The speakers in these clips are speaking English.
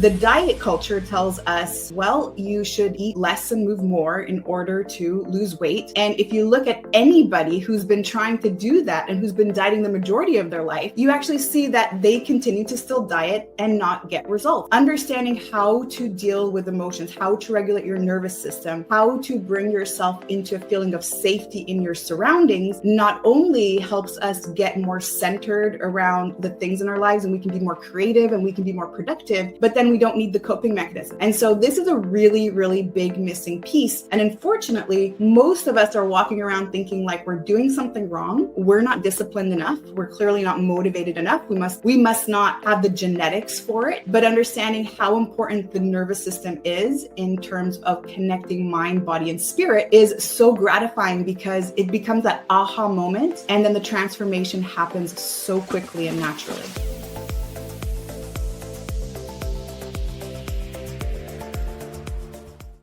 The diet culture tells us, well, you should eat less and move more in order to lose weight. And if you look at anybody who's been trying to do that and who's been dieting the majority of their life, you actually see that they continue to still diet and not get results. Understanding how to deal with emotions, how to regulate your nervous system, how to bring yourself into a feeling of safety in your surroundings, not only helps us get more centered around the things in our lives and we can be more creative and we can be more productive, but then we don't need the coping mechanism. And so this is a really, really big missing piece. And unfortunately, most of us are walking around thinking like we're doing something wrong. We're not disciplined enough. We're clearly not motivated enough. We must not have the genetics for it, but understanding how important the nervous system is in terms of connecting mind, body, and spirit is so gratifying because it becomes that aha moment. And then the transformation happens so quickly and naturally.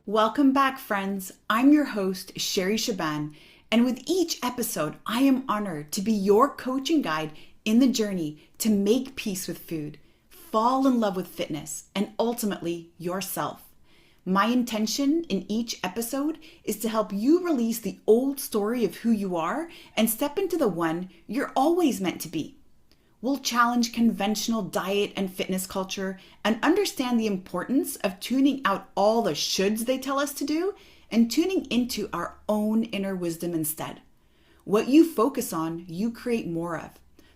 Welcome back, friends. I'm your host, Sherry Shaban, and with each episode, I am honored to be your coach and guide in the journey to make peace with food, fall in love with fitness, and ultimately yourself. My intention in each episode is to help you release the old story of who you are and step into the one you're always meant to be. We'll challenge conventional diet and fitness culture and understand the importance of tuning out all the shoulds they tell us to do and tuning into our own inner wisdom instead. What you focus on, you create more of.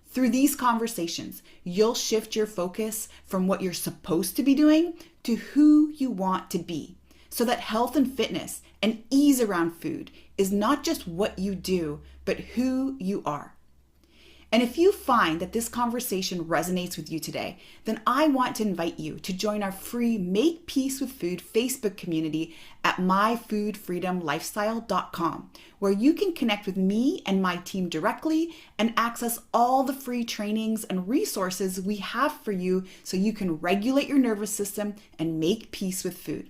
Through these conversations, you'll shift your focus from what you're supposed to be doing to who you want to be, so that health and fitness and ease around food is not just what you do, but who you are. And if you find that this conversation resonates with you today, then I want to invite you to join our free Make Peace with Food Facebook community at myfoodfreedomlifestyle.com, where you can connect with me and my team directly and access all the free trainings and resources we have for you so you can regulate your nervous system and make peace with food.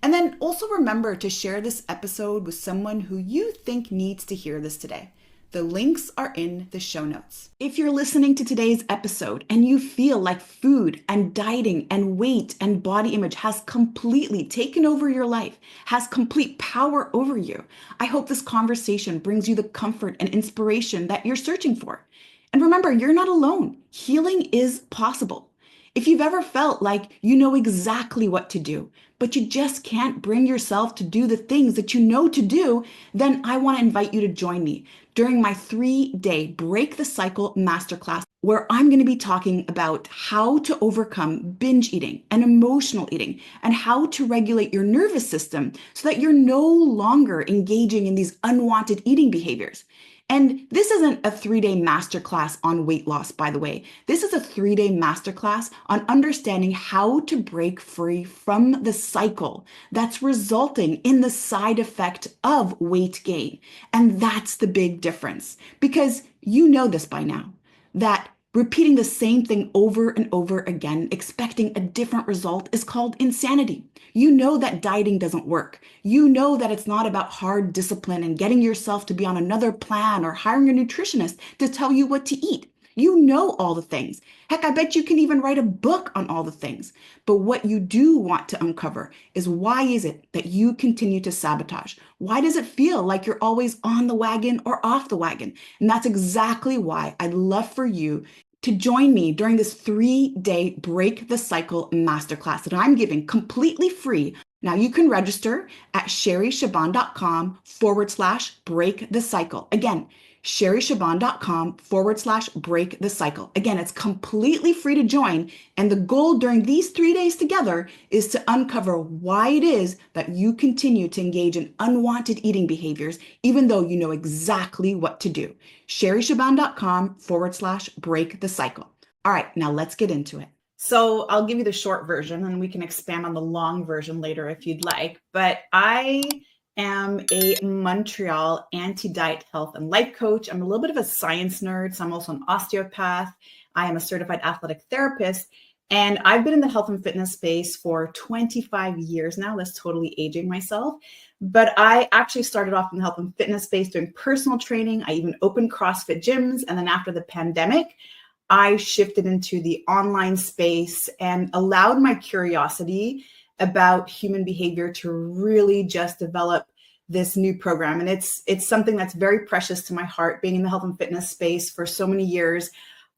And then also remember to share this episode with someone who you think needs to hear this today. The links are in the show notes. If you're listening to today's episode and you feel like food and dieting and weight and body image has completely taken over your life, has complete power over you, I hope this conversation brings you the comfort and inspiration that you're searching for. And remember, you're not alone. Healing is possible. If you've ever felt like you know exactly what to do, but you just can't bring yourself to do the things that you know to do, then I want to invite you to join me during my 3-day Break the Cycle Masterclass, where I'm going to be talking about how to overcome binge eating and emotional eating and how to regulate your nervous system so that you're no longer engaging in these unwanted eating behaviors. And this isn't a 3-day masterclass on weight loss, by the way. This is a 3-day masterclass on understanding how to break free from the cycle that's resulting in the side effect of weight gain. And that's the big difference, because you know this by now, that repeating the same thing over and over again, expecting a different result, is called insanity. You know that dieting doesn't work. You know that it's not about hard discipline and getting yourself to be on another plan or hiring a nutritionist to tell you what to eat. You know all the things. Heck, I bet you can even write a book on all the things. But what you do want to uncover is, why is it that you continue to sabotage? Why does it feel like you're always on the wagon or off the wagon? And that's exactly why I'd love for you to join me during this 3-day Break the Cycle Masterclass that I'm giving completely free. Now you can register at sherryshaban.com/break the cycle. Again, sherryshaban.com/break the cycle. Again, it's completely free to join. And the goal during these 3 days together is to uncover why it is that you continue to engage in unwanted eating behaviors, even though you know exactly what to do. sherryshaban.com/break the cycle. All right, now let's get into it. So I'll give you the short version and we can expand on the long version later if you'd like. But I am a Montreal anti-diet health and life coach. I'm a little bit of a science nerd, so I'm also an osteopath. I am a certified athletic therapist, and I've been in the health and fitness space for 25 years now. That's totally aging myself. But I actually started off in the health and fitness space doing personal training. I even opened CrossFit gyms. And then after the pandemic, I shifted into the online space and allowed my curiosity about human behavior to really just develop this new program. And it's something that's very precious to my heart, being in the health and fitness space for so many years.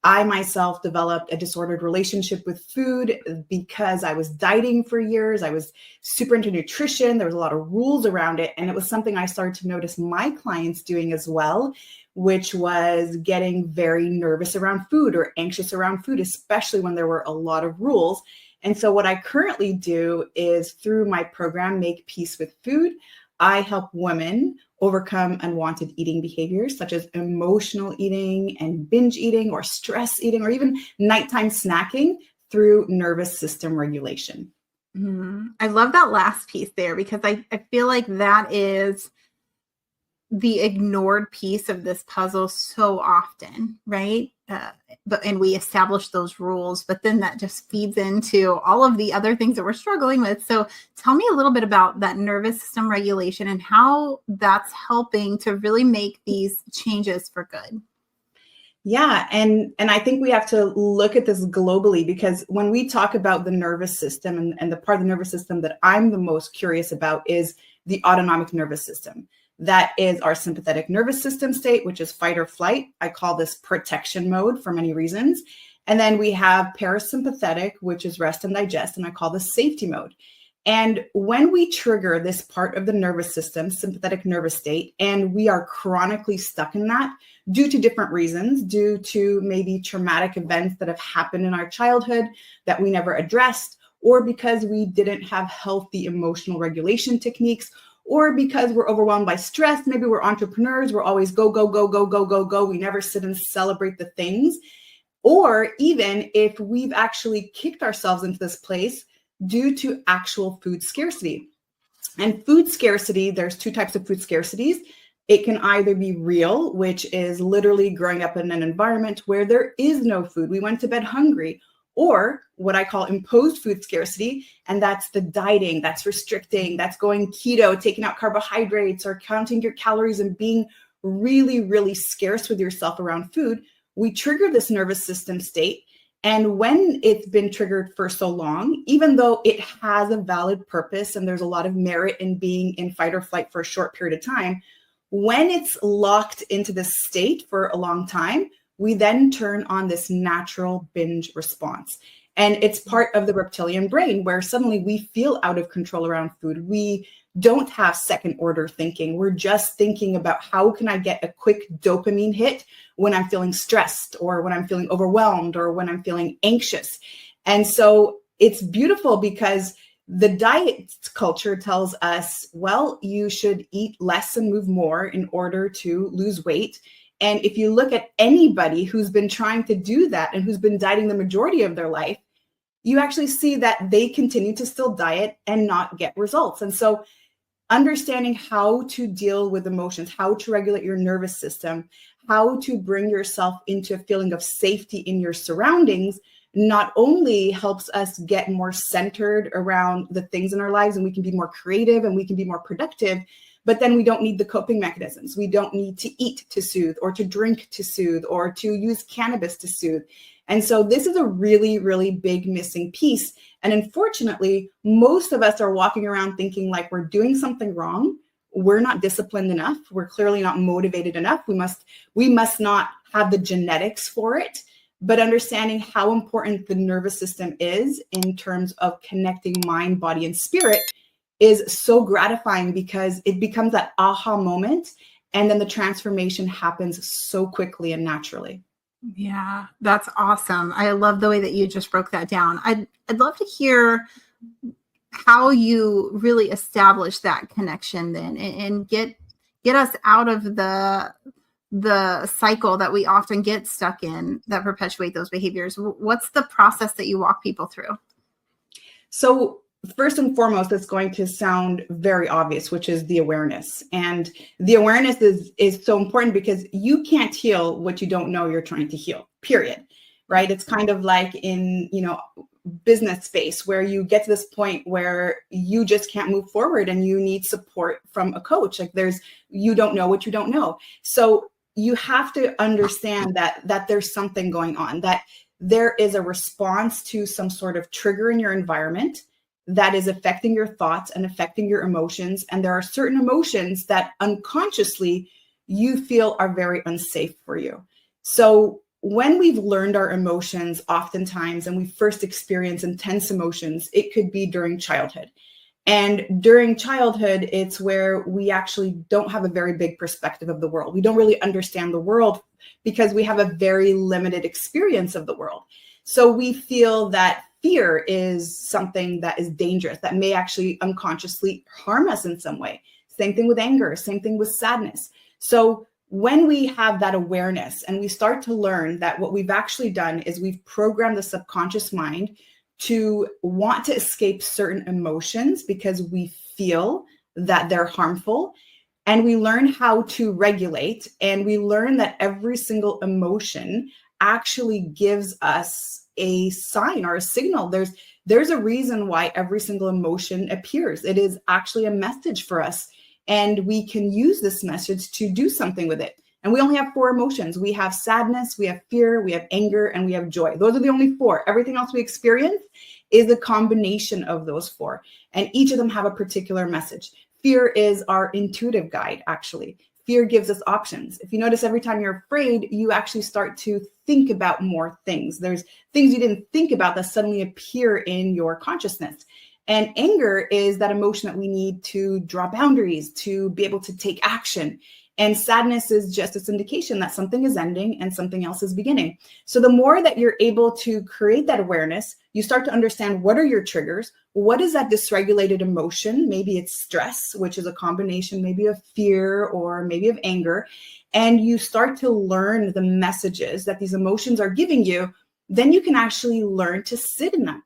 I myself developed a disordered relationship with food because I was dieting for years. I was super into nutrition. There was a lot of rules around it. And it was something I started to notice my clients doing as well, which was getting very nervous around food or anxious around food, especially when there were a lot of rules. And so what I currently do is, through my program, Make Peace with Food, I help women overcome unwanted eating behaviors such as emotional eating and binge eating or stress eating or even nighttime snacking through nervous system regulation. I love that last piece there, because I feel like that is the ignored piece of this puzzle so often, right? And we establish those rules, but then that just feeds into all of the other things that we're struggling with. So tell me a little bit about that nervous system regulation and how that's helping to really make these changes for good. Yeah, and I think we have to look at this globally, because when we talk about the nervous system, and the part of the nervous system that I'm the most curious about is the autonomic nervous system. That is our sympathetic nervous system state, which is fight or flight. I call this protection mode for many reasons. And then we have parasympathetic, which is rest and digest, and I call this safety mode. And when we trigger this part of the nervous system, sympathetic nervous state, and we are chronically stuck in that due to different reasons, due to maybe traumatic events that have happened in our childhood that we never addressed, or because we didn't have healthy emotional regulation techniques, or because we're overwhelmed by stress. Maybe we're entrepreneurs. We're always go, go, go, go, go, go, go. We never sit and celebrate the things. Or even if we've actually kicked ourselves into this place due to actual food scarcity. And food scarcity, there's two types of food scarcities. It can either be real, which is literally growing up in an environment where there is no food. We went to bed hungry. Or what I call imposed food scarcity, and that's the dieting, that's restricting, that's going keto, taking out carbohydrates or counting your calories and being really, really scarce with yourself around food. We trigger this nervous system state. And when it's been triggered for so long, even though it has a valid purpose and there's a lot of merit in being in fight or flight for a short period of time, when it's locked into this state for a long time, we then turn on this natural binge response. And it's part of the reptilian brain where suddenly we feel out of control around food. We don't have second order thinking. We're just thinking about how can I get a quick dopamine hit when I'm feeling stressed or when I'm feeling overwhelmed or when I'm feeling anxious. And so it's beautiful because the diet culture tells us, well, you should eat less and move more in order to lose weight. And if you look at anybody who's been trying to do that and who's been dieting the majority of their life, you actually see that they continue to still diet and not get results. And so understanding how to deal with emotions, how to regulate your nervous system, how to bring yourself into a feeling of safety in your surroundings, not only helps us get more centered around the things in our lives and we can be more creative and we can be more productive, but then we don't need the coping mechanisms. We don't need to eat to soothe or to drink to soothe or to use cannabis to soothe. And so this is a really, really big missing piece. And unfortunately, most of us are walking around thinking like we're doing something wrong. We're not disciplined enough. We're clearly not motivated enough. We must not have the genetics for it. But understanding how important the nervous system is in terms of connecting mind, body, and spirit is so gratifying because it becomes that aha moment. And then the transformation happens so quickly and naturally. Yeah, that's awesome. I love the way that you just broke that down. I'd love to hear how you really establish that connection then and get us out of the cycle that we often get stuck in that perpetuate those behaviors. What's the process that you walk people through? So first and foremost, it's going to sound very obvious, which is the awareness. And the awareness is so important because you can't heal what you don't know you're trying to heal, period. Right? It's kind of like in, business space where you get to this point where you just can't move forward and you need support from a coach. Like you don't know what you don't know. So you have to understand that there's something going on, that there is a response to some sort of trigger in your environment that is affecting your thoughts and affecting your emotions. And there are certain emotions that unconsciously you feel are very unsafe for you. So when we've learned our emotions, oftentimes, and we first experience intense emotions, it could be during childhood. And during childhood, it's where we actually don't have a very big perspective of the world. We don't really understand the world because we have a very limited experience of the world. So we feel that fear is something that is dangerous, that may actually unconsciously harm us in some way. Same thing with anger, same thing with sadness. So when we have that awareness and we start to learn that what we've actually done is we've programmed the subconscious mind to want to escape certain emotions because we feel that they're harmful. And we learn how to regulate, and we learn that every single emotion actually gives us a sign or a signal. There's a reason why every single emotion appears. It is actually a message for us, and we can use this message to do something with it. And we only have 4 emotions. We have sadness, we have fear, we have anger, and we have joy. Those are the only 4. Everything else we experience is a combination of those 4. And each of them have a particular message. Fear is our intuitive guide, actually. Fear gives us options. If you notice, every time you're afraid, you actually start to think about more things. There's things you didn't think about that suddenly appear in your consciousness. And anger is that emotion that we need to draw boundaries, to be able to take action. And sadness is just this indication that something is ending and something else is beginning. So the more that you're able to create that awareness, you start to understand what are your triggers, what is that dysregulated emotion? Maybe it's stress, which is a combination maybe of fear or maybe of anger. And you start to learn the messages that these emotions are giving you. Then you can actually learn to sit in them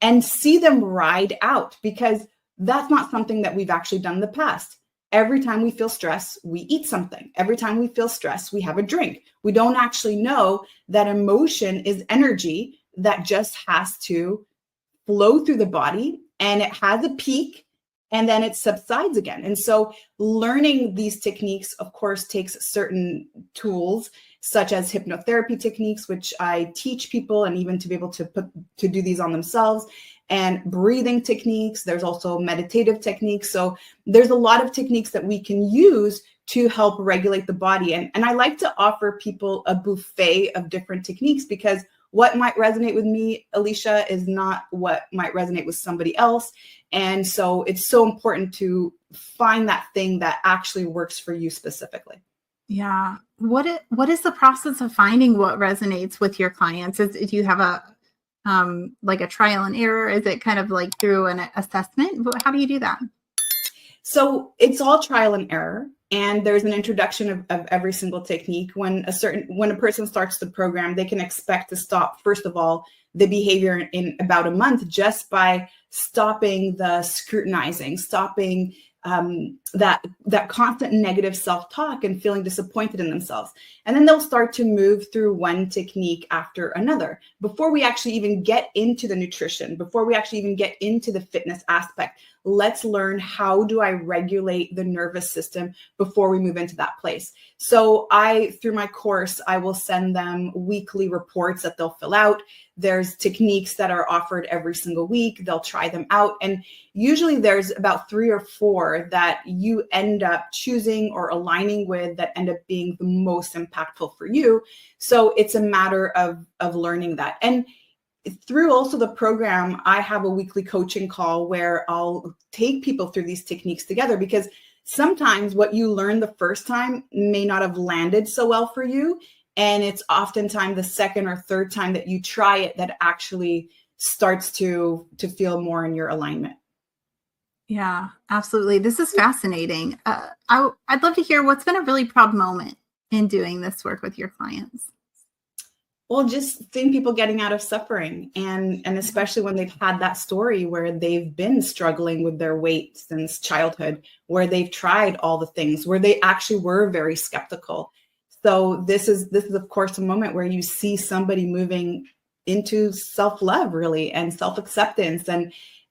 and see them ride out, because that's not something that we've actually done in the past. Every time we feel stress, we eat something. Every time we feel stress, we have a drink. We don't actually know that emotion is energy that just has to flow through the body, and it has a peak and then it subsides again. And so learning these techniques, of course, takes certain tools such as hypnotherapy techniques, which I teach people, and even to be able to do these on themselves, and breathing techniques. There's also meditative techniques. So there's a lot of techniques that we can use to help regulate the body. And I like to offer people a buffet of different techniques, because what might resonate with me, Alicia, is not what might resonate with somebody else. And so it's so important to find that thing that actually works for you specifically. Yeah. What is the process of finding what resonates with your clients? Do you have a like a trial and error? Is it kind of like through an assessment? How do you do that? So it's all trial and error. And there's an introduction of every single technique. When a person starts the program, they can expect to stop, first of all, the behavior in about a month, just by stopping the scrutinizing, stopping that constant negative self-talk and feeling disappointed in themselves. And then they'll start to move through one technique after another. Before we actually even get into the nutrition, before we actually even get into the fitness aspect, let's learn, how do I regulate the nervous system before we move into that place? So through my course, I will send them weekly reports that they'll fill out. There's techniques that are offered every single week. They'll try them out. And usually there's about 3 or 4 that you end up choosing or aligning with that end up being the most impactful for you. So it's a matter of learning that. And through also the program, I have a weekly coaching call where I'll take people through these techniques together, because sometimes what you learn the first time may not have landed so well for you. And it's oftentimes the second or third time that you try it that actually starts to feel more in your alignment. Yeah, absolutely. This is fascinating. I'd love to hear what's been a really proud moment in doing this work with your clients. Well, just seeing people getting out of suffering, and especially when they've had that story where they've been struggling with their weight since childhood, where they've tried all the things, where they actually were very skeptical. So this is of course a moment where you see somebody moving into self-love, really, and self-acceptance,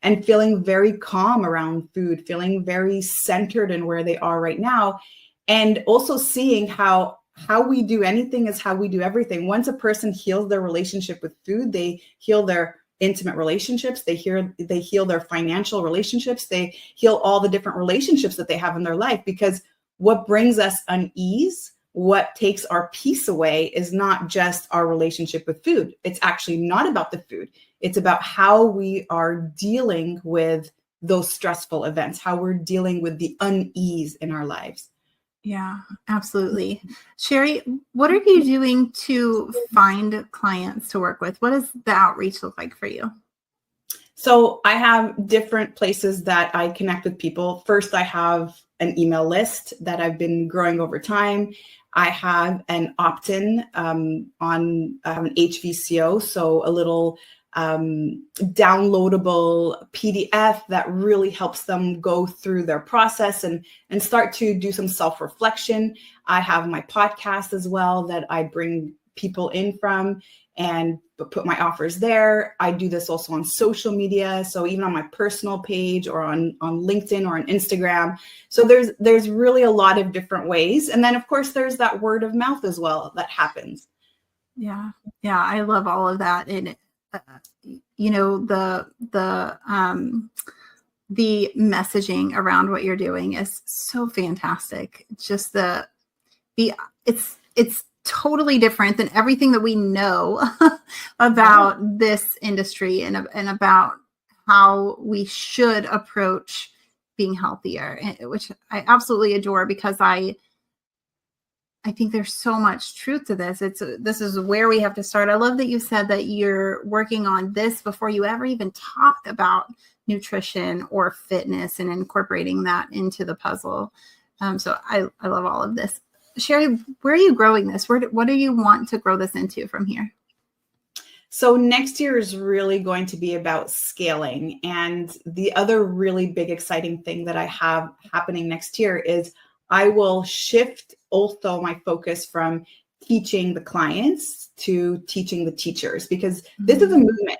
and feeling very calm around food, feeling very centered in where they are right now. And also seeing how how we do anything is how we do everything. Once a person heals their relationship with food, they heal their intimate relationships, they heal their financial relationships, they heal all the different relationships that they have in their life. Because what brings us unease, what takes our peace away, is not just our relationship with food. It's actually not about the food. It's about how we are dealing with those stressful events, how we're dealing with the unease in our lives. Yeah, absolutely. Sherry, what are you doing to find clients to work with? What does the outreach look like for you? So I have different places that I connect with people. First, I have an email list that I've been growing over time. I have an opt-in on an HVCO, so a little downloadable PDF that really helps them go through their process and start to do some self-reflection. I have my podcast as well that I bring people in from and put my offers there. I do this also on social media, so even on my personal page or on LinkedIn or on Instagram. So there's really a lot of different ways. And then of course there's that word of mouth as well that happens. Yeah, I love all of that. And you know, the messaging around what you're doing is so fantastic. Just it's totally different than everything that we know about this industry and about how we should approach being healthier, which I absolutely adore, because I think there's so much truth to this. This is where we have to start. I love that you said that you're working on this before you ever even talk about nutrition or fitness and incorporating that into the puzzle. So I love all of this. Sherry, where are you growing this? What do you want to grow this into from here? So next year is really going to be about scaling. And the other really big exciting thing that I have happening next year is I will shift also my focus from teaching the clients to teaching the teachers, because this is a movement.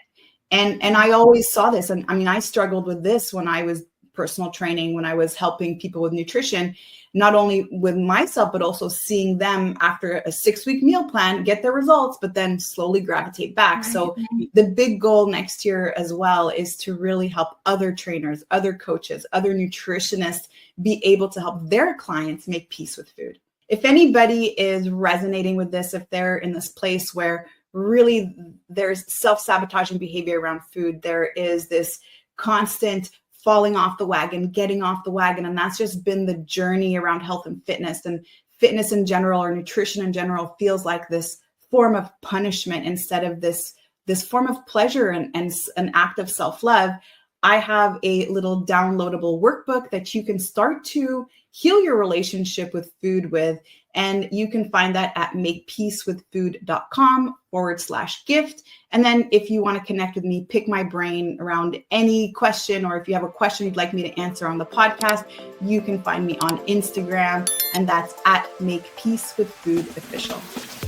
And I always saw this. And I mean, I struggled with this when I was personal training, when I was helping people with nutrition, not only with myself, but also seeing them after a 6-week meal plan get their results, but then slowly gravitate back. Right. So the big goal next year as well is to really help other trainers, other coaches, other nutritionists be able to help their clients make peace with food. If anybody is resonating with this, if they're in this place where really there's self-sabotaging behavior around food, there is this constant falling off the wagon, getting off the wagon. And that's just been the journey around health and fitness in general, or nutrition in general, feels like this form of punishment instead of this form of pleasure and an act of self-love. I have a little downloadable workbook that you can start to heal your relationship with food with. And you can find that at makepeacewithfood.com/gift. And then if you want to connect with me, pick my brain around any question, or if you have a question you'd like me to answer on the podcast, you can find me on Instagram, and that's at makepeacewithfoodofficial.